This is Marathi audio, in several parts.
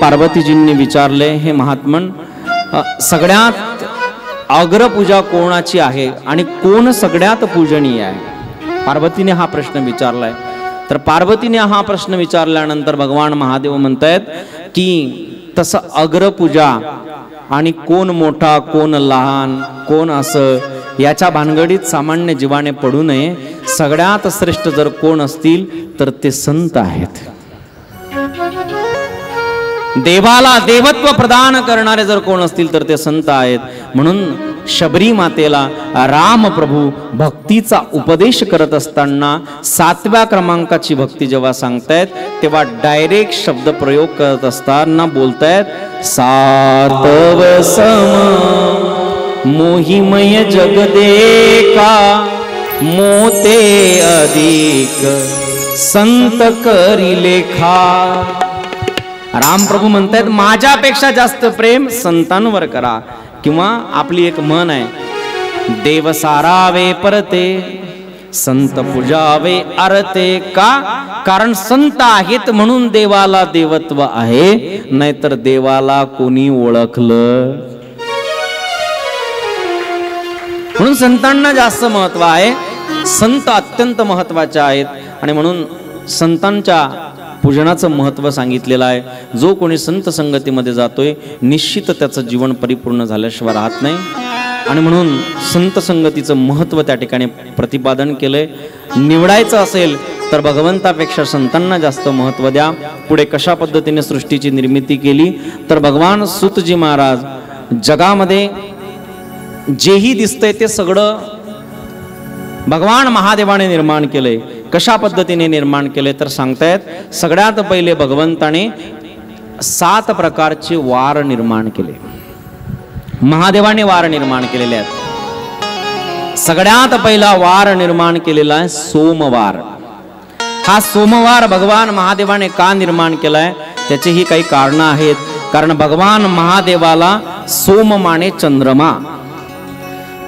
पार्वतीजींनी विचारले, हे महात्मन, सगळ्यात अग्रपूजा कोणाची आहे आणि कोण सगळ्यात पूजनीय आहे? पार्वतीने हा प्रश्न विचारलाय. तर पार्वतीने हा प्रश्न विचारल्यानंतर भगवान महादेव म्हणतायत की तसं अग्रपूजा आणि कोण मोठा कोण लहान कोण असं याच्या भानगडीत सामान्य जीवाने पडू नये. सगळ्यात श्रेष्ठ जर कोण असतील तर ते संत आहेत. देवाला देवत्व प्रदान करणारे जर कोण असतील तर ते संत आहेत. म्हणून शबरी मातेला राम प्रभू भक्तीचा उपदेश करत असताना 7व्या क्रमांकाची भक्ती जेव्हा सांगतायत तेव्हा डायरेक्ट शब्द प्रयोग करत असताना बोलतायत, सातव सम मोहिमय जगदेका मोते अधिक संत करी लेखा. रामप्रभू म्हणतायत माझ्यापेक्षा जास्त प्रेम संतांवर करा. किंवा आपली एक म्हण आहे, देव सारावे परते संत पूजावे आरते. का? कारण संत आहेत म्हणून देवाला देवत्व आहे, नाहीतर देवाला कोणी ओळखलं. म्हणून संतांना जास्त महत्व आहे. संत अत्यंत महत्वाचे आहेत आणि म्हणून संतांच्या पूजनाचं महत्व सांगितलेलं आहे. जो कोणी संत संगतीमध्ये जातोय निश्चित त्याचं जीवन परिपूर्ण झाल्याशिवाय राहत नाही. आणि म्हणून संत संगतीचं महत्व त्या ठिकाणी प्रतिपादन केलंय. निवडायचं असेल तर भगवंतापेक्षा संतांना जास्त महत्व द्या. पुढे कशा पद्धतीने सृष्टीची निर्मिती केली तर भगवान सूतजी महाराज जगामध्ये जेही दिसतंय ते सगळं भगवान महादेवाने निर्माण केलंय. कशा पद्धतीने निर्माण केले तर सांगतायत, सगळ्यात पहिले भगवंताने 7 प्रकारचे वार निर्माण केले. महादेवाने वार निर्माण केलेले आहेत. सगळ्यात पहिला वार निर्माण केलेला आहे सोमवार. हा सोमवार भगवान महादेवाने का निर्माण केलाय त्याचीही काही कारणं आहेत. कारण भगवान महादेवाला सोम माने चंद्रमा,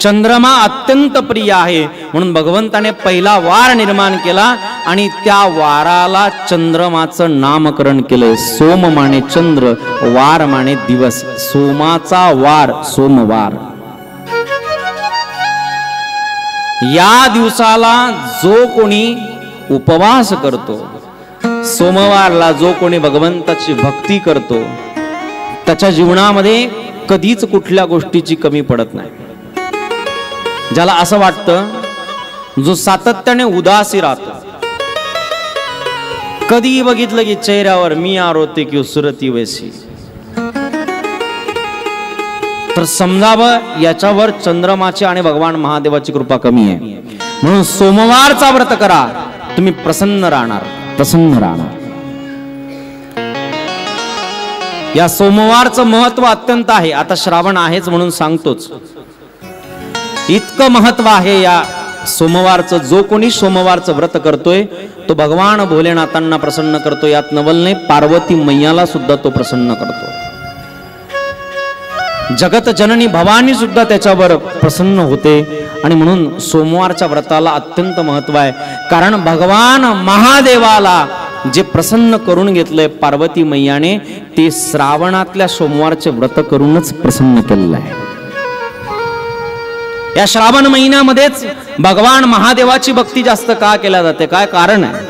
चंद्रमा अत्यंत प्रिय आहे. म्हणून भगवंताने पहिला वार निर्माण केला आणि त्या वाराला चंद्रमाचं नामकरण केलंय. सोम माने चंद्र, वार माने दिवस. सोमाचा वार सोमवार. या दिवसाला जो कोणी उपवास करतो, सोमवारला जो कोणी भगवंताची भक्ती करतो, त्याच्या जीवनामध्ये कधीच कुठल्या गोष्टीची कमी पडत नाही. ज्याला असं वाटतं, जो सातत्याने उदासी राहतो, कधी बघितलं की चेहऱ्यावर मी आरोते की सुरती वैसी, तर समजावं याच्यावर चंद्रमाची आणि भगवान महादेवाची कृपा कमी आहे. म्हणून सोमवारचा व्रत करा, तुम्ही प्रसन्न राहणार, प्रसन्न राहणार. या सोमवारचं महत्व अत्यंत आहे. आता श्रावण आहेच म्हणून सांगतोच, इतकं महत्व आहे या सोमवारचं. जो कोणी सोमवारचं व्रत करतोय तो भगवान भोलेनाथांना प्रसन्न करतो. यात नवल नाही, पार्वती मैयाला सुद्धा तो प्रसन्न करतो. जगत जननी भवानी सुद्धा त्याच्यावर प्रसन्न होते. आणि म्हणून सोमवारच्या व्रताला अत्यंत महत्व आहे. कारण भगवान महादेवाला जे प्रसन्न करून घेतलंय पार्वती मैयाने, ते श्रावणातल्या सोमवारचे व्रत करूनच प्रसन्न केलेलं आहे. या श्रावण महिन्यामध्येच भगवान महादेवाची भक्ती जास्त का केल्या जाते? काय कारण आहे?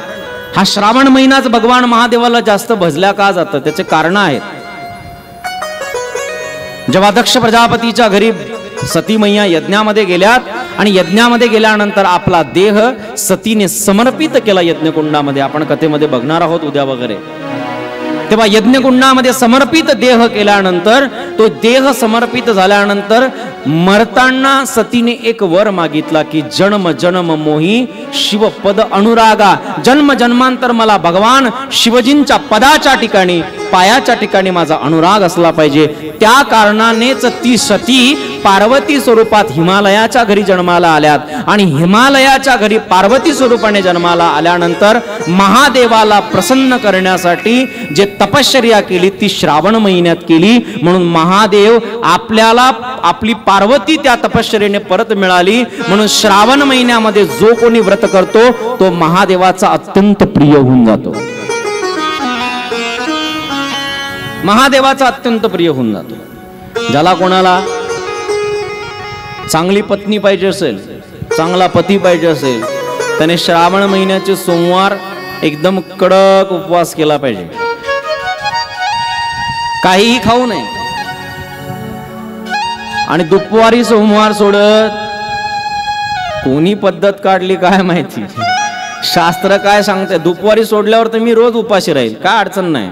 हा श्रावण महिनाच भगवान महादेवाला जास्त भजल्या का जातं? त्याचे कारण आहेत. जेव्हा दक्ष प्रजापतीच्या घरी सती मैया यज्ञामध्ये गेल्यात आणि यज्ञामध्ये गेल्यानंतर आपला देह सतीने समर्पित केला यज्ञकुंडामध्ये, आपण कथेमध्ये बघणार आहोत उद्या वगैरे. तेव्हा यज्ञकुंडामध्ये समर्पित देह केल्यानंतर, तो देह समर्पित झाल्यानंतर मरताना सतीने एक वर मागितला की जन्म जन्म मोही शिवपद अनुरागा. जन्म जन्मांतर मला भगवान शिवजींच्या पदाच्या ठिकाणी, पायाच्या ठिकाणी माझा अनुराग असला पाहिजे. त्या कारणानेच ती सती पार्वती स्वरूपात हिमालयाच्या घरी जन्माला आल्यात. आणि हिमालयाच्या घरी पार्वती स्वरूपाने जन्माला आल्यानंतर महादेवाला प्रसन्न करण्यासाठी जे तपश्चर्या केली ती श्रावण महिन्यात केली. म्हणून महादेव आपल्याला आपली पार्वती त्या तपश्चर्याने परत मिळाली. म्हणून श्रावण महिन्यामध्ये जो कोणी व्रत करतो तो महादेवाचा अत्यंत प्रिय होऊन जातो. महादेवाचा अत्यंत प्रिय होऊन जातो. ज्याला कोणाला चांगली पत्नी पाहिजे असेल, चांगला पती पाहिजे असेल, त्याने श्रावण महिन्याचे सोमवार एकदम कडक उपवास केला पाहिजे. काहीही खाऊ नये आणि दुपारी सोमवार सोडत कोणी पद्धत काढली काय माहिती, शास्त्र काय सांगते, दुपारी सोडल्यावर तर मी रोज उपाशी राहील, काय अडचण नाही.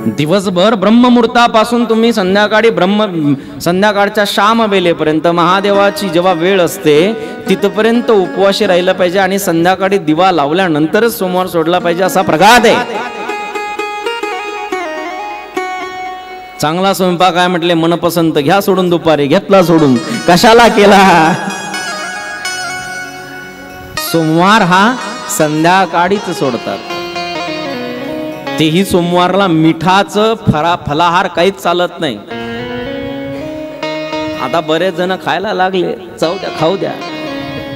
दिवसभर ब्रह्ममुहूर्तापासून तुम्ही संध्याकाळच्या श्याम बेलेपर्यंत महादेवाची जेव्हा वेळ असते तिथपर्यंत उपवाशी राहिलं पाहिजे आणि संध्याकाळी दिवा लावल्यानंतरच सोमवार सोडला पाहिजे, असा प्रघात आहे. चांगला स्वयंपाक काय म्हटले, मनपसंत घ्या सोडून, दुपारी घेतला सोडून, कशाला केला. सोमवार हा संध्याकाळीच सोडतात, तेही सोमवारला मिठाचं फलाहार काहीच चालत नाही. आता बरेच जण खायला लागले, जाऊ द्या, खाऊ द्या,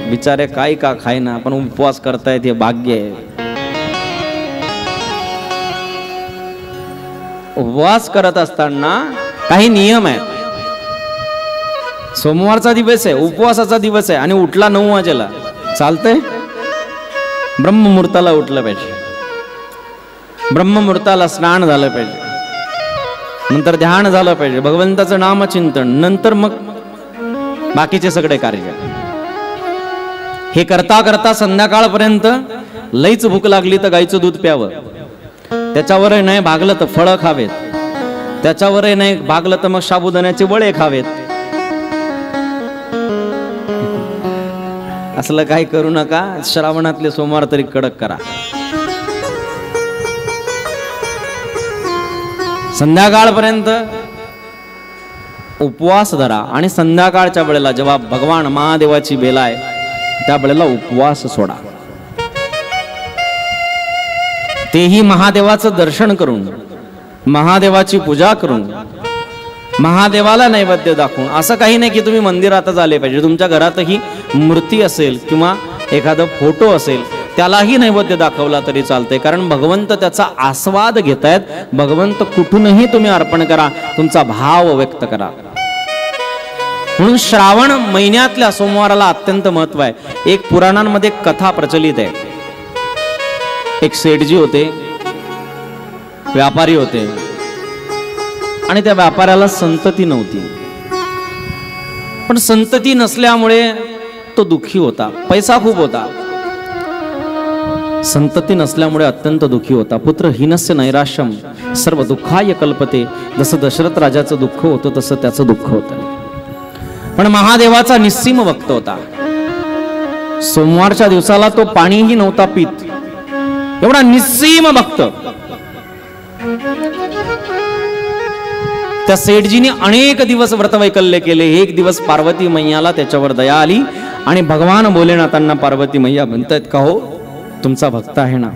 बिचारे काय का खायना, पण उपवास करतायत हे भाग्य आहे. उपवास करत असताना काही नियम आहेत. सोमवारचा दिवस आहे, उपवासाचा दिवस आहे आणि उठला 9 वाजेला, चालतंय. ब्रह्ममुहूर्ताला उठलं पाहिजे, ब्रह्ममुहूर्ताला स्नान झालं पाहिजे, नंतर ध्यान झालं पाहिजे, भगवंताचं नामचिंतन, नंतर मग बाकीचे सगळे कार्य. हे करता करता संध्याकाळपर्यंत लईच भूक लागली तर गाईचं दूध प्यावं, त्याच्यावरही नाही भागलं तर फळं खावेत, त्याच्यावरही नाही भागलं तर मग साबुदाण्याचे वडे खावेत. असलं काही करू नका. श्रावणातले सोमवार तरी कडक करा. संध्याकाळपर्यंत उपवास धरा आणि संध्याकाळच्या वेळेला जेव्हा भगवान महादेवाची बेला आहे त्या वेळेला उपवास सोडा. तेही महादेवाचं दर्शन करून, महादेवाची पूजा करून, महादेवाला नैवेद्य दाखवून. असं काही नाही की तुम्ही मंदिरातच आले पाहिजे, तुमच्या घरातही मूर्ती असेल किंवा एखादा फोटो असेल त्यालाही नैवेद्य दाखवला तरी चालते, कारण भगवंत त्याचा आस्वाद घेतायत. भगवंत कुठूनही तुम्ही अर्पण करा, तुमचा भाव व्यक्त करा. म्हणून श्रावण महिन्यातल्या सोमवाराला अत्यंत महत्व आहे. एक पुराणांमध्ये कथा प्रचलित आहे. एक सेठजी होते, व्यापारी होते आणि त्या व्यापाऱ्याला संतती नव्हती. पण संतती नसल्यामुळे तो दुःखी होता. पैसा खूप होता, संतती नसल्यामुळे अत्यंत दुःखी होता. पुत्र हीनस्य नैराश्यम सर्व दुःखाय कल्पते. जसं दशरथ राजाचं दुःख होतं तसं त्याचं दुःख होतं. पण महादेवाचा निस्सीम भक्त होता. सोमवारच्या दिवसाला तो पाणीही नव्हता पित, एवढा निस्सीम भक्त. त्या सेठजीने अनेक दिवस व्रतवैकल्य केले. एक दिवस पार्वती मैयाला त्याच्यावर दया आली आणि भगवान भोलेनाथांना पार्वती मैया म्हणतात, का हो तुमचा भक्त आहे ना,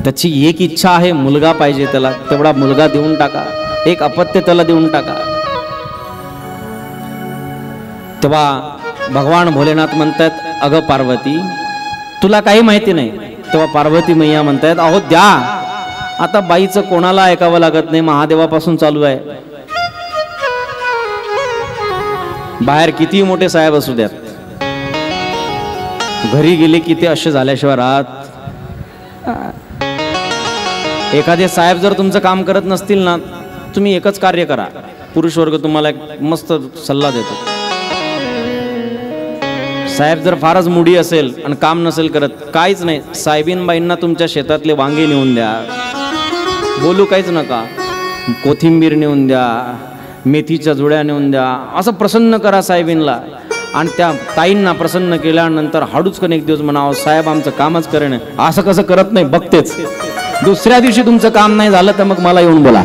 त्याची एक इच्छा आहे, मुलगा पाहिजे त्याला, तेवढा मुलगा देऊन टाका, एक अपत्य त्याला देऊन टाका. तेव्हा भगवान भोलेनाथ म्हणतात, अगं पार्वती तुला काही माहिती नाही. तेव्हा पार्वती मैया म्हणतात, अहो द्या, आता बाईचं कोणाला ऐकावं लागत नाही, महादेवापासून चालू आहे. बाहेर किती मोठे साहेब असू द्यात, घरी गेले की ते असे झाल्याशिवाय राहत. एखादे साहेब जर तुमचं काम करत नसतील ना, तुम्ही एकच कार्य करा. पुरुष वर्ग तुम्हाला एक मस्त सल्ला देतो. साहेब जर फारच मुडी असेल आणि काम नसेल करत, काहीच नाही, साहेबीनबाईंना तुमच्या शेतातले वांगे नेऊन द्या, बोलू काहीच नका, कोथिंबीर नेऊन द्या, मेथीच्या जुड्या नेऊन द्या, असं प्रसन्न करा साहेबींना. आणि त्या ताईंना प्रसन्न केल्यानंतर हाडूचकन एक दिवस म्हणावं, साहेब आमचं कामच करे नाही. असं कसं करत नाही बघतेच. दुसऱ्या दिवशी तुमचं काम नाही झालं तर मग मला येऊन बोला,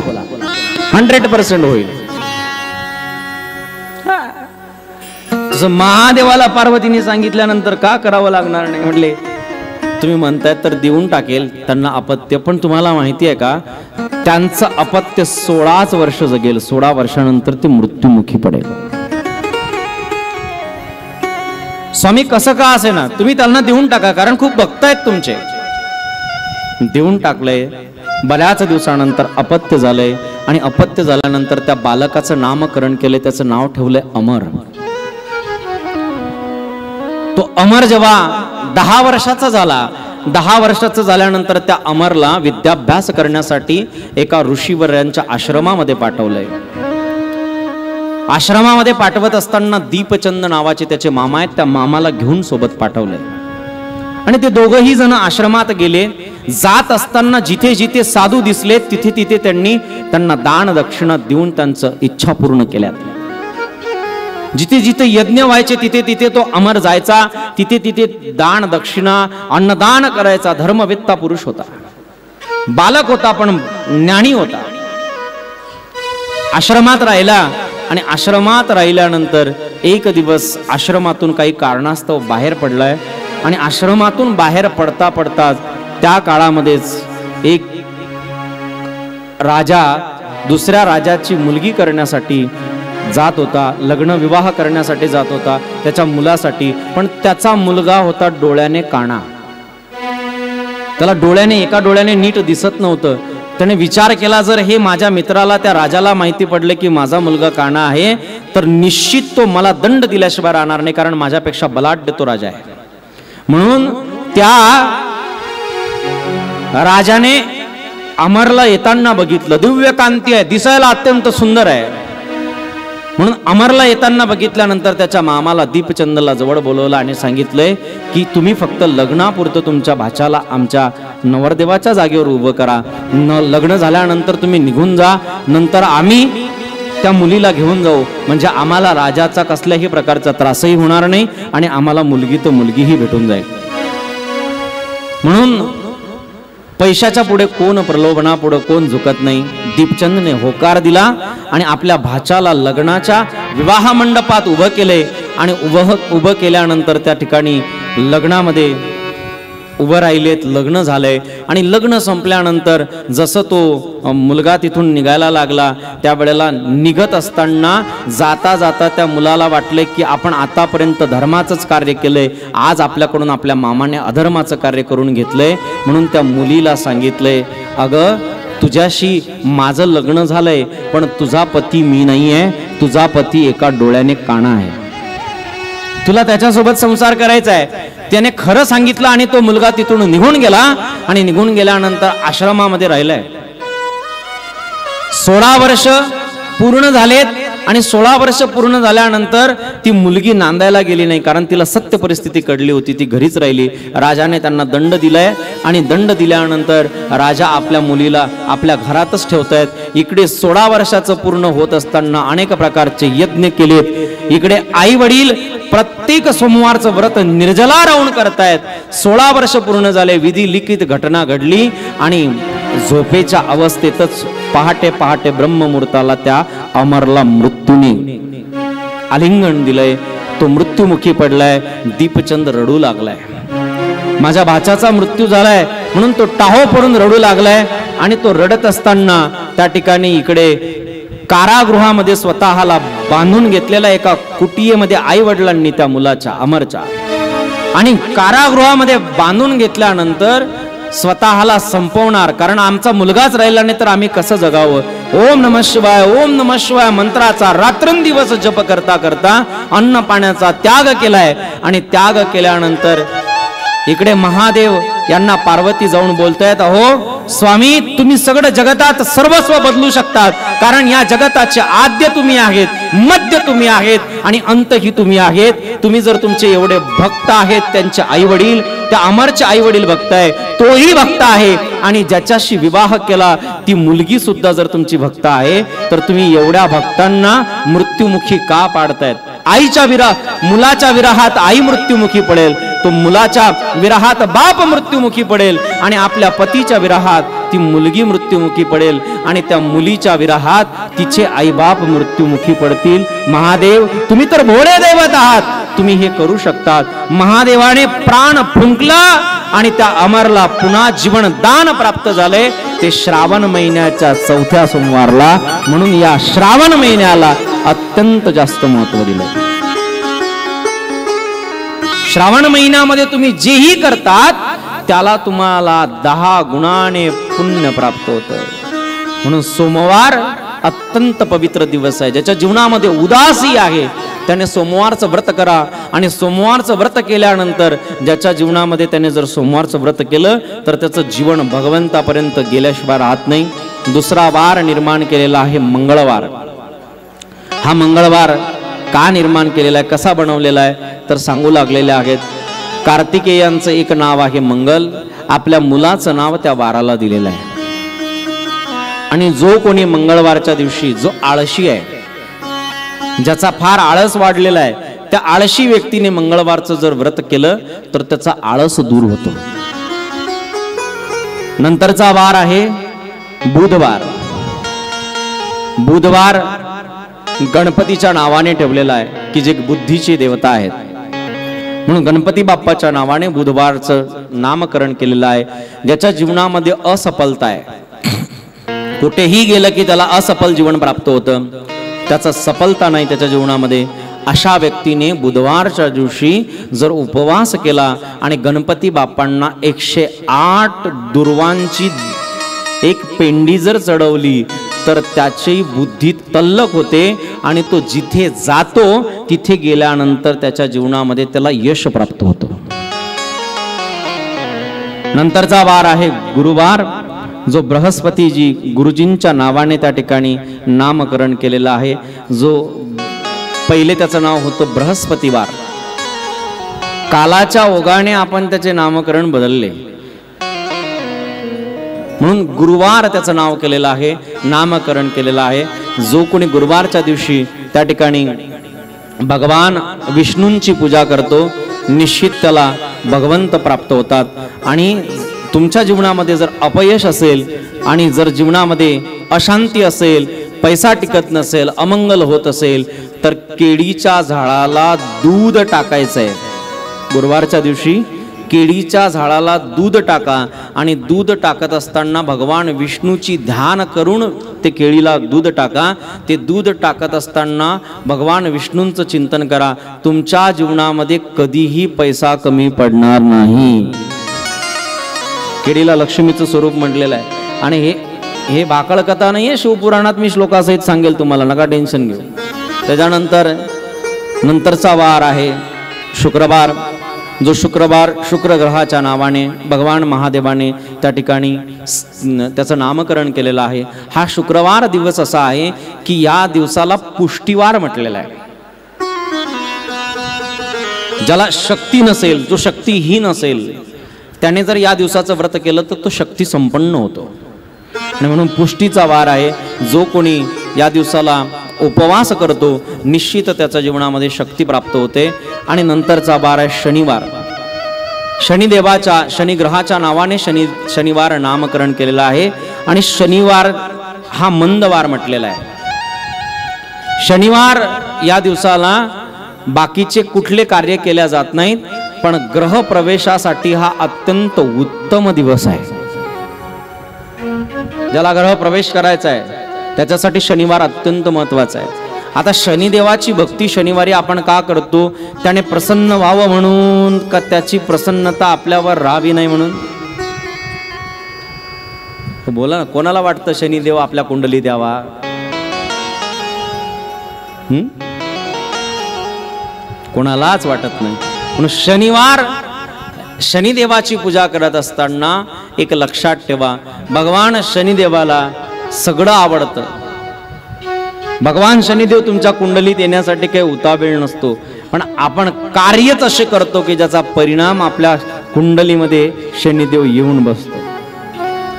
100% होईल. तसं महादेवाला पार्वतीने सांगितल्यानंतर का करावं लागणार नाही म्हटले, तुम्ही म्हणताय तर देऊन टाकेल त्यांना अपत्य. पण तुम्हाला माहिती आहे का, त्यांचं अपत्य 16 वर्ष जगेल. 16 वर्षानंतर ते मृत्युमुखी पडेल. स्वामी कसं का असे ना, तुम्ही त्यांना देऊन टाका, कारण खूप भक्त आहेत तुमचे. देऊन टाकलंय. बऱ्याच दिवसानंतर अपत्य झालंय आणि अपत्य झाल्यानंतर त्या बालकाचं नामकरण केलंय, त्याचं नाव ठेवलंय अमर. तो अमर जेव्हा 10 वर्षाचा झाला, 10 वर्षाचा झाल्यानंतर त्या अमरला विद्याभ्यास करण्यासाठी एका ऋषीवर्यांच्या आश्रमामध्ये पाठवलंय. आश्रमामध्ये पाठवत असताना दीपचंद नावाचे त्याचे मामा आहेत, त्या मामाला घेऊन सोबत पाठवलंय. आणि ते दोघंही जण आश्रमात गेले. जात असताना जिथे जिथे साधू दिसले तिथे तिथे त्यांना दान दक्षिणा देऊन त्यांचं इच्छा पूर्ण केल्यात. जिथे जिथे यज्ञ व्हायचे तिथे तिथे तो अमर जायचा, तिथे तिथे दान दक्षिणा अन्नदान करायचा. धर्मवेत्ता पुरुष होता, बालक होता पण ज्ञानी होता. आश्रमात राहिला आणि आश्रमात राहिल्यानंतर एक दिवस आश्रमातून काही कारणास्तव बाहेर पडलाय आणि आश्रमातून बाहेर पडता पडता त्या काळामध्येच एक राजा दुसऱ्या राजाची मुलगी करण्यासाठी जात होता, लग्न विवाह करण्यासाठी जात होता त्याच्या मुलासाठी. पण त्याचा मुलगा होता डोळ्याने काणा. त्याला डोळ्याने एका डोळ्याने नीट दिसत नव्हतं. त्याने विचार केला, जर हे माझ्या मित्राला त्या राजाला माहिती पडले की माझा मुलगा काणा आहे तर निश्चित तो मला दंड दिल्याशिवाय राहणार नाही, कारण माझ्यापेक्षा बलाढ्य तो राजा आहे. म्हणून त्या राजाने अमरला येताना बघितलं. दिव्य कांती आहे, दिसायला अत्यंत सुंदर आहे. म्हणून अमरला येताना बघितल्यानंतर त्याच्या मामाला दीपचंदला जवळ बोलवलं आणि सांगितलंय की तुम्ही फक्त लग्नापुरतं तुमच्या भाच्याला आमच्या नवरदेवाच्या जागेवर उभं करा. लग्न झाल्यानंतर तुम्ही निघून जा, नंतर आम्ही त्या मुलीला घेऊन जाऊ, म्हणजे आम्हाला राजाचा कसल्याही प्रकारचा त्रासही होणार नाही आणि आम्हाला मुलगी तर मुलगीही भेटून जाईल. म्हणून पैशाच्या पुढे कोण, प्रलोभना पुढे कोण झुकत नाही. दीपचंदने होकार दिला आणि आपल्या भाच्याला लग्नाच्या विवाह मंडपात उभं केले आणि उभं केल्यानंतर त्या ठिकाणी लग्नामध्ये उभं राहिलेत. लग्न झालंय आणि लग्न संपल्यानंतर जसं तो मुलगा तिथून निघायला लागला त्यावेळेला निघत असताना जाता जाता त्या मुलाला वाटले की आपण आतापर्यंत धर्माचंच कार्य केलंय, आज आपल्याकडून आपल्या मामाने अधर्माचं कार्य करून घेतलंय. म्हणून त्या मुलीला सांगितलंय, अगं तुझ्याशी माझं लग्न झालंय पण तुझा पती मी नाहीये, तुझा पती एका डोळ्याने काणा आहे, तुला त्याच्यासोबत संसार करायचा आहे. त्याने खरं सांगितलं आणि तो मुलगा तिथून निघून गेला आणि निघून गेल्यानंतर आश्रमामध्ये राहिलाय. 16 वर्ष पूर्ण झालेत आणि 16 वर्ष पूर्ण झाल्यानंतर ती मुलगी नांदायला गेली नाही, कारण तिला सत्य परिस्थिती कळली होती, ती घरीच राहिली. राजाने त्यांना दंड दिलाय आणि दंड दिल्यानंतर राजा आपल्या मुलीला आपल्या घरातच ठेवतायत. इकडे 16 वर्षाचं पूर्ण होत असताना अनेक प्रकारचे यज्ञ केलेत. इकडे आई वडील प्रत्येक सोमवारचं व्रत निर्जला राहून करतायत. 16 वर्ष पूर्ण झाले. विधी लिखित घटना घडली आणि झोपेच्या अवस्थेतच पहाटे पहाटे ब्रह्ममुहूर्ताला त्या अमरला मृत्यूने आलिंगन दिलंय. तो मृत्युमुखी पडलाय. दीपचंद रडू लागलाय, माझ्या भाच्याचा मृत्यू झालाय म्हणून तो टाहो पडून रडू लागलाय. आणि तो रडत असताना त्या ठिकाणी इकडे कारागृहामध्ये स्वतःला बांधून घेतलेला एका कुटियेमध्ये आई वडिलांनी त्या मुलाच्या अमरच्या आणि कारागृहामध्ये बांधून घेतल्यानंतर स्वतःला संपवणार, कारण आमचा मुलगाच राहिला नाही तर आम्ही कसं जगावं. ओम नमः शिवाय ओम नमः शिवाय मंत्राचा रात्रंदिवस जप करता करता अन्न पाण्याचा त्याग केलाय. आणि त्याग केल्यानंतर इकडे महादेव यांना पार्वती जाऊन बोलतायत, अहो स्वामी तुम्ही सगळं जगतात सर्वस्व बदलू शकतात, कारण या जगताचे आद्य तुम्ही आहेत, मध्य तुम्ही आहेत आणि अंतही तुम्ही आहेत. तुम्ही जर तुमचे एवढे भक्त आहेत, त्यांचे आई वडील त्या अमरचे आई वडील भक्त आहे, तोही भक्त आहे आणि ज्याच्याशी विवाह केला ती मुलगी सुद्धा जर तुमची भक्त आहे, तर तुम्ही एवढ्या भक्तांना मृत्युमुखी का पाडतायत. आईच्या मुलाच्या विरहात आई मृत्युमुखी पडेल, तो मुलाच्या विरहात बाप मृत्युमुखी पडेल आणि आपल्या पतीच्या विरहात ती मुलगी मृत्युमुखी पडेल आणि त्या मुलीच्या विरहात तिचे आई बाप मृत्युमुखी पडतील. महादेव तुम्ही तर भोळे दैवत आहात, तुम्ही हे करू शकतात. महादेवाने प्राण फुंकला आणि त्या अमरला पुन्हा जीवन दान प्राप्त झाले. ते श्रावण महिन्याच्या 4थ्या सोमवारला, म्हणून या श्रावण महिन्याला अत्यंत जास्त महत्व दिलं. श्रावण महिन्यामध्ये तुम्ही जेही करतात त्याला तुम्हाला 10 गुणाने पुण्य प्राप्त होतं. म्हणून सोमवार अत्यंत पवित्र दिवस आहे. ज्याच्या जीवनामध्ये उदासी आहे त्याने सोमवारचं व्रत करा. आणि सोमवारचं व्रत केल्यानंतर ज्याच्या जीवनामध्ये त्याने जर सोमवारचं व्रत केलं तर त्याचं जीवन भगवंतापर्यंत गेल्याशिवाय राहत नाही. दुसरा वार निर्माण केलेला आहे मंगळवार. हा मंगळवार का निर्माण केलेला आहे, कसा बनवलेला आहे, तर सांगू लागलेले आहेत. कार्तिकेयांचं एक नाव आहे मंगल. आपल्या मुलाचं नाव त्या वाराला दिलेलं आहे. आणि जो कोणी मंगळवारच्या दिवशी जो आळशी आहे, ज्याचा फार आळस वाढलेला आहे, त्या आळशी व्यक्तीने मंगळवारचं जर व्रत केलं तर त्याचा आळस दूर होतो. नंतरचा वार आहे बुधवार. बुधवार गणपतीच्या नावाने ठेवलेला आहे की जे बुद्धीची देवता आहेत. म्हणून गणपती बाप्पाच्या नावाने बुधवारचं नामकरण केलेलं आहे. ज्याच्या जीवनामध्ये असफलता आहे, कुठेही गेलं की त्याला असफल जीवन प्राप्त होतं, त्याचा सफलता नाही त्याच्या जीवनामध्ये, अशा व्यक्तीने बुधवारच्या दिवशी जर उपवास केला आणि गणपती बाप्पांना 108 दुर्वांची एक पेंडी जर चढवली तर त्याची बुद्धी तल्लख होते आणि तो जिथे जातो तिथे गेल्यानंतर त्याच्या जीवनामध्ये त्याला यश प्राप्त होतो. नंतरचा वार आहे गुरुवार, जो बृहस्पतीजी गुरुजींच्या नावाने त्या ठिकाणी नामकरण केलेला आहे. जो पहिले त्याचं नाव होतं बृहस्पतिवार. कालाच्या ओघाने आपण त्याचे नामकरण बदलले म्हणून गुरुवार त्याचं नाव केलेलं आहे, नामकरण केलेलं आहे. जो कोणी गुरुवारच्या दिवशी त्या ठिकाणी भगवान विष्णूंची पूजा करतो निश्चित त्याला भगवंत प्राप्त होतात. आणि तुमच्या जीवनामध्ये जर अपयश असेल आणि जर जीवनामध्ये अशांती असेल, पैसा टिकत नसेल, अमंगल होत असेल तर केळीच्या झाडाला दूध टाकायचं आहे. गुरुवारच्या दिवशी केळीच्या झाडाला दूध टाका आणि दूध टाकत असताना भगवान विष्णूची ध्यान करून ते केळीला दूध टाका. ते दूध टाकत असताना भगवान विष्णूंचं चिंतन करा. तुमच्या जीवनामध्ये कधीही पैसा कमी पडणार नाही. केळीला लक्ष्मीचं स्वरूप म्हटलेलं आहे. आणि हे भाकळ कथा नाही आहे, शिवपुराणात मी श्लोकासहित सांगेल तुम्हाला, नका टेन्शन घेऊ. नंतरचा वार आहे शुक्रवार. जो शुक्रवार शुक्र ग्रहाच्या नावाने भगवान महादेवाने त्या ठिकाणी त्याचं नामकरण केलेलं आहे. हा शुक्रवार दिवस असा आहे की या दिवसाला पुष्टिवार म्हटलेला आहे. ज्याला शक्ती नसेल, जो शक्तीहीन असेल, त्याने जर या दिवसाचं व्रत केलं तर तो शक्ती संपन्न होतो. आणि म्हणून पुष्टीचा वार आहे. जो कोणी या दिवसाला उपवास करतो निश्चित त्याच्या जीवनामध्ये शक्ती प्राप्त होते. आणि नंतरचा वार आहे शनिवार. शनिदेवाच्या शनिग्रहाच्या नावाने शनिवार नामकरण केलेलं आहे. आणि शनिवार हा मंदवार म्हटलेला आहे. शनिवार या दिवसाला बाकीचे कुठले कार्य केल्या जात नाहीत, पण ग्रह प्रवेशासाठी हा अत्यंत उत्तम दिवस आहे. ज्याला ग्रह प्रवेश करायचा आहे त्याच्यासाठी शनिवार अत्यंत महत्वाचा आहे. आता शनिदेवाची भक्ती शनिवारी आपण का करतो? त्याने प्रसन्न व्हावं म्हणून का त्याची प्रसन्नता आपल्यावर राहावी नाही म्हणून? बोला ना, कोणाला वाटतं शनिदेव आपल्या कुंडली द्यावा? कोणालाच वाटत नाही. म्हणून शनिवार शनिदेवाची पूजा करत असताना एक लक्षात ठेवा, भगवान शनिदेवाला सगळं आवडतं. भगवान शनिदेव तुमच्या कुंडलीत येण्यासाठी काही उतावीळ नसतो, पण आपण कार्यच असे करतो की ज्याचा परिणाम आपल्या कुंडलीमध्ये शनिदेव येऊन बसतो.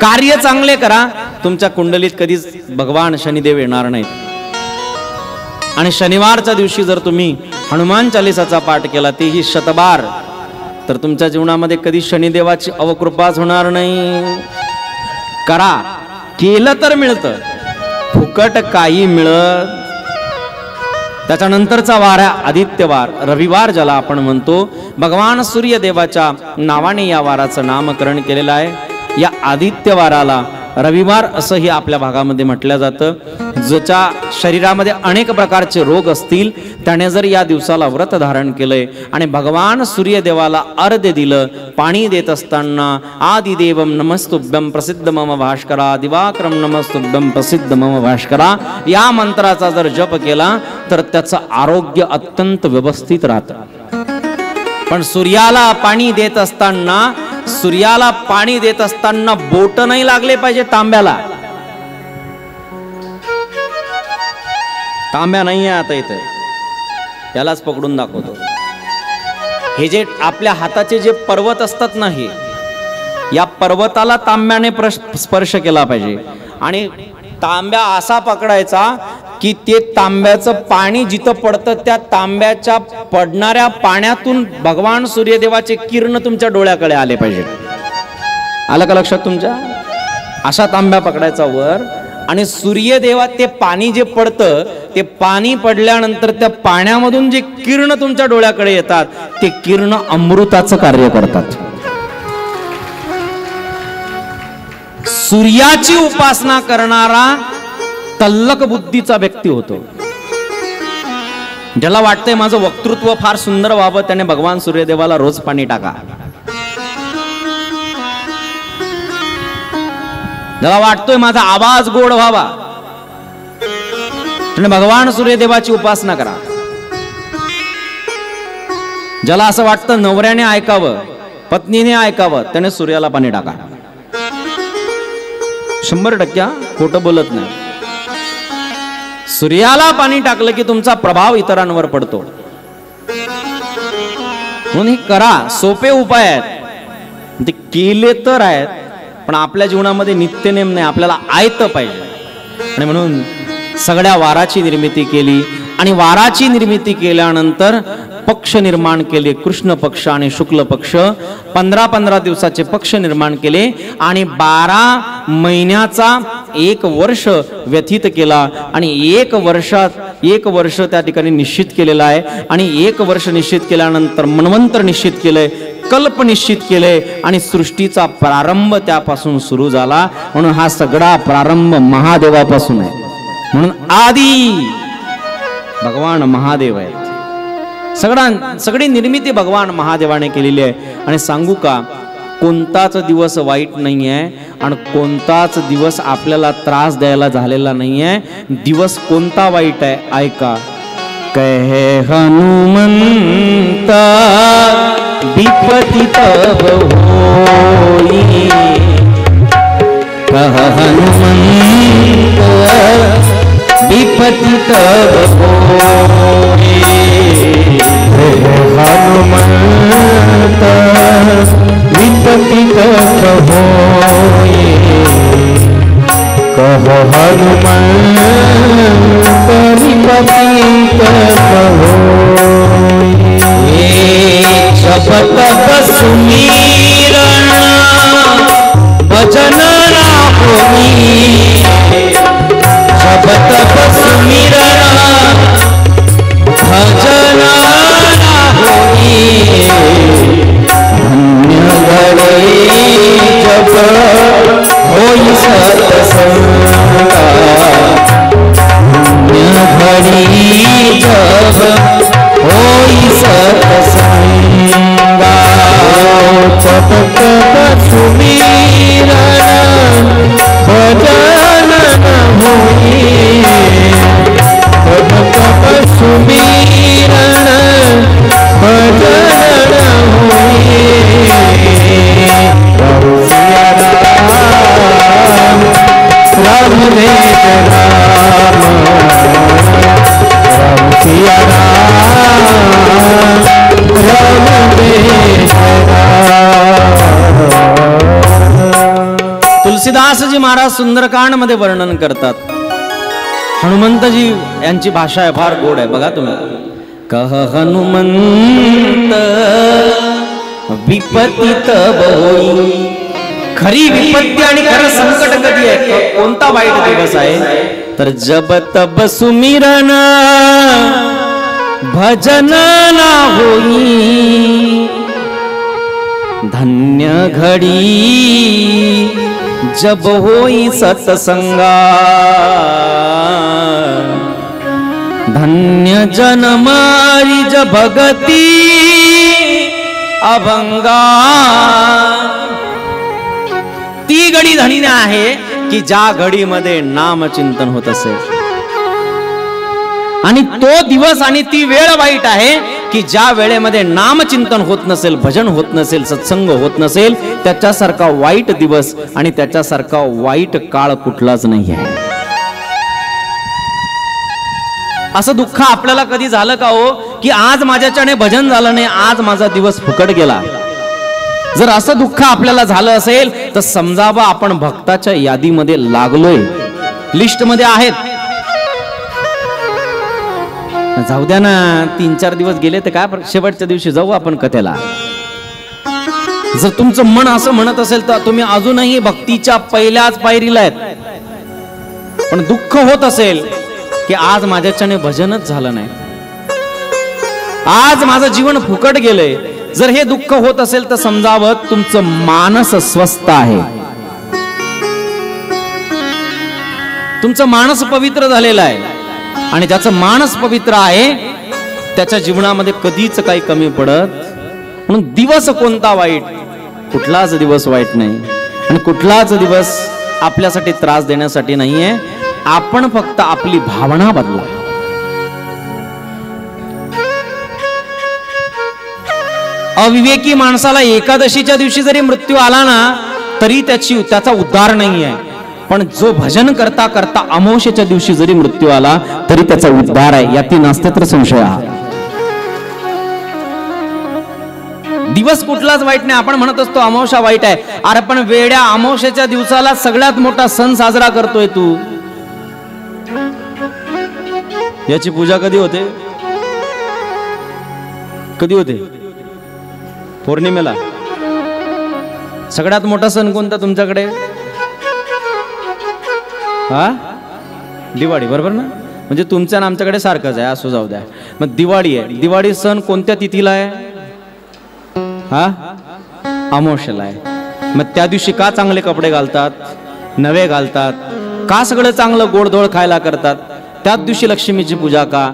कार्य चांगले करा, तुमच्या कुंडलीत कधीच भगवान शनिदेव येणार नाहीत. आणि शनिवारच्या दिवशी जर तुम्ही हनुमान चालीसाचा पाठ केला, तेही शतबार, तर तुमच्या जीवनामध्ये कधी शनिदेवाची अवकृपाच होणार नाही. करा, केलं तर मिळतं, फुकट काही मिळत. त्याच्यानंतरचा वार आहे आदित्यवार, रविवार ज्याला आपण म्हणतो. भगवान सूर्यदेवाच्या नावाने या वाराचं नामकरण केलेलं आहे. या आदित्यवाराला रविवार असंही आपल्या भागामध्ये म्हटलं जातं. ज्याच्या शरीरामध्ये अनेक प्रकारचे रोग असतील त्याने जर या दिवसाला व्रत धारण केलंय आणि भगवान सूर्यदेवाला अर्घ्य दिलं, पाणी देत असताना आदिदेवम नमस्तुभ्यम प्रसिद्ध मम भास्करा, दिवाकरम नमस्तुभ्यम प्रसिद्ध मम भास्करा या मंत्राचा जर जप केला तर त्याचं आरोग्य अत्यंत व्यवस्थित राहतं. पण सूर्याला पाणी देत असताना बोट नाही लागले पाहिजे तांब्याला. तांब्या नाही आहे आता इथे, त्यालाच पकडून दाखवतो. हे जे आपल्या हाताचे जे पर्वत असतात ना, हे या पर्वताला तांब्याने स्पर्श केला पाहिजे आणि तांब्या असा पकडायचा की ते तांब्याचं पाणी जिथं पडतं त्या तांब्याच्या पडणाऱ्या पाण्यातून भगवान सूर्यदेवाचे किरण तुमच्या डोळ्याकडे आले पाहिजे. आलं का लक्षात तुमच्या? असा तांब्या पकडायचा वर आणि सूर्यदेवा ते पाणी जे पडतं ते पाणी पडल्यानंतर त्या पाण्यामधून जे किरण तुमच्या डोळ्याकडे येतात ते किरण अमृताचं कार्य करतात. सूर्याची उपासना करणारा तल्लक बुद्धीचा व्यक्ती होतो. ज्याला वाटतंय माझं वक्तृत्व फार सुंदर व्हावं त्याने भगवान सूर्यदेवाला रोज पाणी टाका. ज्याला वाटतोय माझा आवाज गोड व्हावा त्याने भगवान सूर्यदेवाची उपासना करा. ज्याला असं वाटतं नवऱ्याने ऐकावं, पत्नीने ऐकावं त्याने सूर्याला पाणी टाका. 100% खोटं बोलत नाही. सूर्याला पाणी टाकलं की तुमचा प्रभाव इतरांवर पडतो. म्हणून हे करा, सोपे उपाय आहेत, ते केले तर आहेत पण आपल्या जीवनामध्ये नित्यनेम नाही, आपल्याला आयतं पाहिजे. आणि म्हणून सगळ्या वाराची निर्मिती केली आणि वाराची निर्मिती केल्यानंतर पक्ष निर्माण केले, कृष्ण पक्ष आणि शुक्ल पक्ष 15-15 दिवसाचे पक्ष निर्माण केले आणि 12 महिन्याचा 1 वर्ष व्यतीत केला आणि 1 वर्ष त्या ठिकाणी निश्चित केलेला आहे. आणि 1 वर्ष निश्चित केल्यानंतर मन्वंतर निश्चित केलंय, कल्प निश्चित केले आणि सृष्टीचा प्रारंभ त्यापासून सुरू झाला. म्हणून हा सगळा प्रारंभ महादेवापासून आहे. म्हणून आदी भगवान महादेव आहे. सगळी निर्मिती भगवान महादेवाने केलेली आहे. आणि सांगू का, कोणताच दिवस वाईट नाही आहे आणि कोणताच दिवस आपल्याला त्रास द्यायला झालेला नाही आहे. दिवस कोणता वाईट आहे ऐका. कहे हनुमंत विपति तब होई, कह हनुमंत विपति तब होई, हनुमंत विपति तब होई, कह हनुमंत विपति तब होई. जप तप सुमिरन भजन ना होई, जप तप सुमिरन भजन ना होई, धन्य घड़ी जब होई सत्संगा, धन्य घड़ी जब होई सत्संगा. जप तप सुमिरन भजन न होई, जप तप सुमिरन भजन न होई. राम वेद राम, राम सिया राम, राम वेद राम. तुलसीदासजी महाराज सुंदरकांड मध्ये वर्णन करतात. हनुमंतजी यांची भाषा आहे फार गोड आहे बघा तुम्ही. कह हनुमंत विपत्ती तब होई. खरी विपत्ती आणि खरं संकट कधी आहे, कोणता वाईट दिवस आहे तर जब तब सुमिरन भजन ना होई, धन्य घड़ी जब होई सत्संगा धन्य जनमारी ज भगती अभंगा। ती घडी धन्य आहे की ज्या घडीमध्ये नामचिंतन होत असेल, आणि तो दिवस आणि ती वेळ वाईट आहे की ज्या वेळेमध्ये नामचिंतन होत नसेल, भजन होत नसेल, सत्संग होत नसेल, त्याच्यासारखा वाईट दिवस आणि त्याच्यासारखा वाईट काळ कुठलाच नाही आहे. असं दुःख आपल्याला कधी झालं का हो की आज माझ्याच्याने भजन झालं नाही, आज माझा दिवस फुकट गेला? जर असं दुःख आपल्याला झालं असेल तर समजावं आपण भक्ताच्या यादीमध्ये लागलोय, लिस्ट मध्ये आहेत. जाऊ द्या ना, 3-4 दिवस गेले तर काय, शेवटच्या दिवशी जाऊ आपण कथेला. जर तुमचं मन असं म्हणत असेल तर तुम्ही अजूनही भक्तीच्या पहिल्याच पायरीला आहेत. पण दुःख होत असेल की आज माझ्याच्याने भजनच झालं नाही, आज माझं जीवन फुकट गेलंय, जर हे दुःख होत असेल तर समजावं तुमचं मानस स्वस्थ आहे, तुमचं मानस पवित्र झालेलं आहे. आणि ज्याचं मानस पवित्र आहे त्याच्या जीवनामध्ये कधीच काही कमी पडत. म्हणून दिवस कोणता वाईट, कुठलाच दिवस वाईट नाही आणि कुठलाच दिवस आपल्यासाठी त्रास देण्यासाठी नाहीये. आपण फक्त आपली भावना बदला. अविवेकी माणसाला एकादशीच्या दिवशी जरी मृत्यू आला ना तरी त्याचा उद्धार नाही आहे. पण जो भजन करता करता अमावस्येच्या दिवशी जरी मृत्यू आला तरी त्याचा उद्धार आहे, यात नास्ते तर संशय आहे. दिवस कुठलाच वाईट नाही. आपण म्हणत असतो अमावस्या वाईट आहे. अरे पण वेड्या, अमावस्येच्या दिवसाला सगळ्यात मोठा सण साजरा करतोय तू. याची पूजा कधी होते? कधी होते? पौर्णिमेला. सगळ्यात मोठा सण कोणता तुमच्याकडे? हा, दिवाळी, बरोबर ना? म्हणजे तुमच्या आणि आमच्याकडे सारखंच आहे, असं जाऊ द्या. मग दिवाळी आहे. दिवाळी सण कोणत्या तिथीला आहे? हा, अमावस्येला आहे. मग त्या दिवशी का चांगले कपडे घालतात, नवे घालतात, का सगळं चांगलं गोडधोड खायला करतात? त्याच दिवशी लक्ष्मीची पूजा का?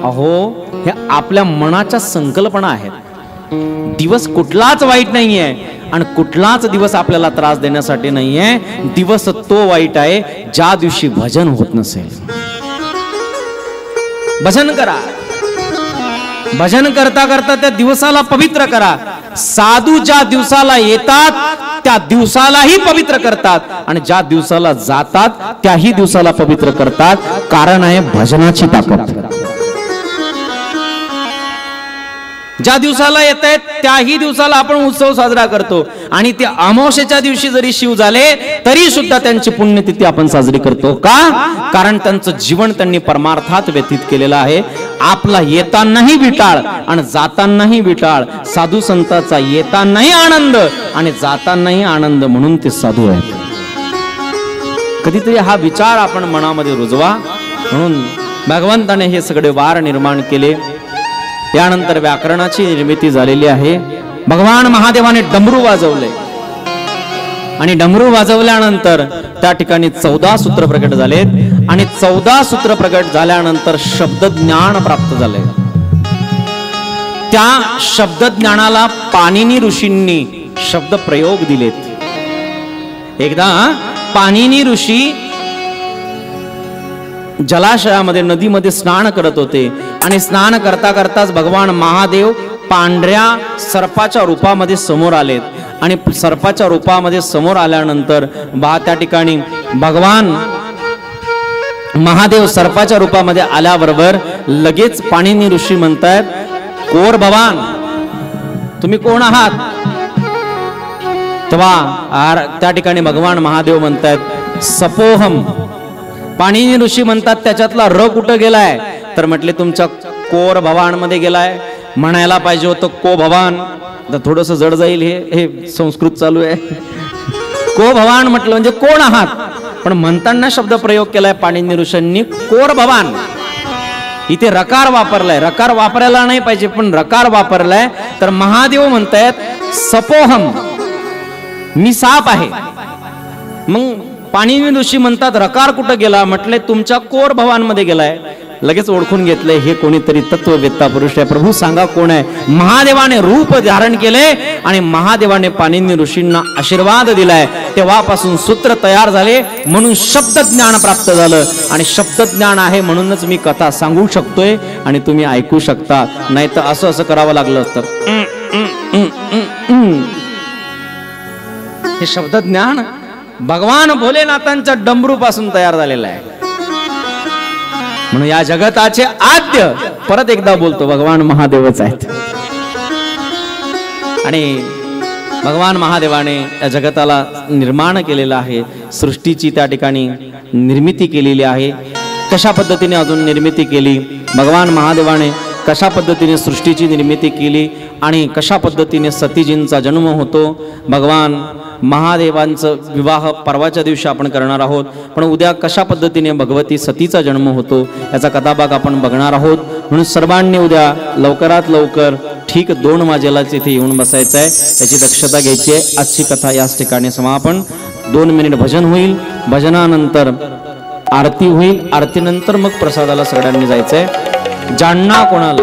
अहो, हे आपल्या मनाच्या संकल्पना आहेत. दिवस कुठलाच वाईट नाहीये आणि कुठलाच दिवस आपल्याला त्रास देण्यासाठी नाहीये. दिवस तो वाईट आहे ज्या दिवशी भजन होत नसेल. भजन करा. भजन करता करता त्या दिवसाला पवित्र करा. साधू ज्या दिवसाला येतात त्या दिवसालाही पवित्र करतात आणि ज्या दिवसाला जातात त्याही दिवसाला पवित्र करतात. कारण आहे भजनाची ताकद. ज्या दिवसाला येत आहेत त्याही दिवसाला आपण उत्सव साजरा करतो. आणि ते अमावस्येच्या दिवशी जरी शिव झाले तरी सुद्धा त्यांची पुण्यतिथी आपण साजरी करतो. का? कारण त्यांचं जीवन त्यांनी परमार्थात व्यतीत केलेलं आहे. आपला येतानाही विटाळ आणि जातानाही विटाळ. साधू संतांचा येतानाही आनंद आणि जातानाही आनंद, म्हणून ते साधू आहेत. कधीतरी हा विचार आपण मनामध्ये रुजवा. म्हणून भगवंताने हे सगळे वार निर्माण केले. त्यानंतर व्याकरणाची निर्मिती झालेली आहे. भगवान महादेवाने डमरू वाजवले आणि डमरू वाजवल्यानंतर त्या ठिकाणी 14 सूत्र प्रकट झालेत आणि 14 सूत्र प्रकट झाल्यानंतर शब्द ज्ञान प्राप्त झाले. त्या शब्द ज्ञानाला पाणिनी ऋषींनी शब्द प्रयोग दिलेत. एकदा पाणिनी ऋषी जलाशयामध्ये, नदीमध्ये स्नान करत होते आणि स्नान करता करताच भगवान महादेव पांढऱ्या सर्पाच्या रूपामध्ये समोर आलेत. आणि सर्पाच्या रूपामध्ये समोर आल्यानंतर त्या ठिकाणी भगवान महादेव सर्पाच्या रूपामध्ये आल्याबरोबर लगेच पाणिनी ऋषी म्हणतायत, कोर भवान, तुम्ही कोण आहात? तेव्हा त्या ठिकाणी भगवान महादेव म्हणतायत सपोहम. पाणिनी ऋषी म्हणतात त्याच्यातला र कुठं गेलाय? तर म्हटले तुमच्या कोर भवान मध्ये गेलाय. म्हणायला पाहिजे होतं को भवान. तर थोडस जड जाईल, हे संस्कृत चालू आहे. को भवान म्हटलं म्हणजे कोण आहात, पण म्हणताना शब्द प्रयोग केलाय पाणिनी ऋषींनी कोर भवान. इथे रकार वापरलाय. रकार वापरायला नाही पाहिजे पण रकार वापरलाय. तर महादेव म्हणतायत सपोहम, मी साप आहे. मग पाणिनी ऋषी म्हणतात रकार कुठं गेला? म्हटले तुमच्या कोर भवांमध्ये गेलाय. लगेच ओळखून घेतले हे कोणीतरी तत्ववेत्ता पुरुष आहे. प्रभू सांगा कोण आहे? महादेवाने रूप धारण केले आणि महादेवाने पाणिनी ऋषींना आशीर्वाद दिलाय. तेव्हापासून सूत्र तयार झाले, म्हणून शब्द ज्ञान प्राप्त झालं. आणि शब्द ज्ञान आहे म्हणूनच मी कथा सांगू शकतोय आणि तुम्ही ऐकू शकता. नाही तर असं असं करावं लागलं असतं. हे शब्द ज्ञान भगवान भोलेनाथांच्या डमरू पासून तयार झालेलं आहे. म्हणून या जगताचे आद्य, परत एकदा बोलतो, भगवान महादेवच आहेत. आणि भगवान महादेवाने या जगताला निर्माण केलेलं आहे. सृष्टीची त्या ठिकाणी निर्मिती केलेली आहे. कशा पद्धतीने अजून निर्मिती केली, भगवान महादेवाने कशा पद्धतीने सृष्टीची निर्मिती केली आणि कशा पद्धतीने सतीजींचा जन्म होतो. भगवान महादेवांचं विवाह परवाच्या दिवशी आपण करणार आहोत, पण उद्या कशा पद्धतीने भगवती सतीचा जन्म होतो याचा कथाभाग आपण बघणार आहोत. म्हणून सर्वांनी उद्या लवकरात लवकर ठीक 2 वाजेलाच इथे येऊन बसायचं आहे, याची दक्षता घ्यायची आहे. आजची कथा याच ठिकाणी समापन. 2 मिनिट भजन होईल, भजनानंतर आरती होईल, आरतीनंतर मग प्रसादाला सगळ्यांनी जायचंय. ज्यांना कोणाला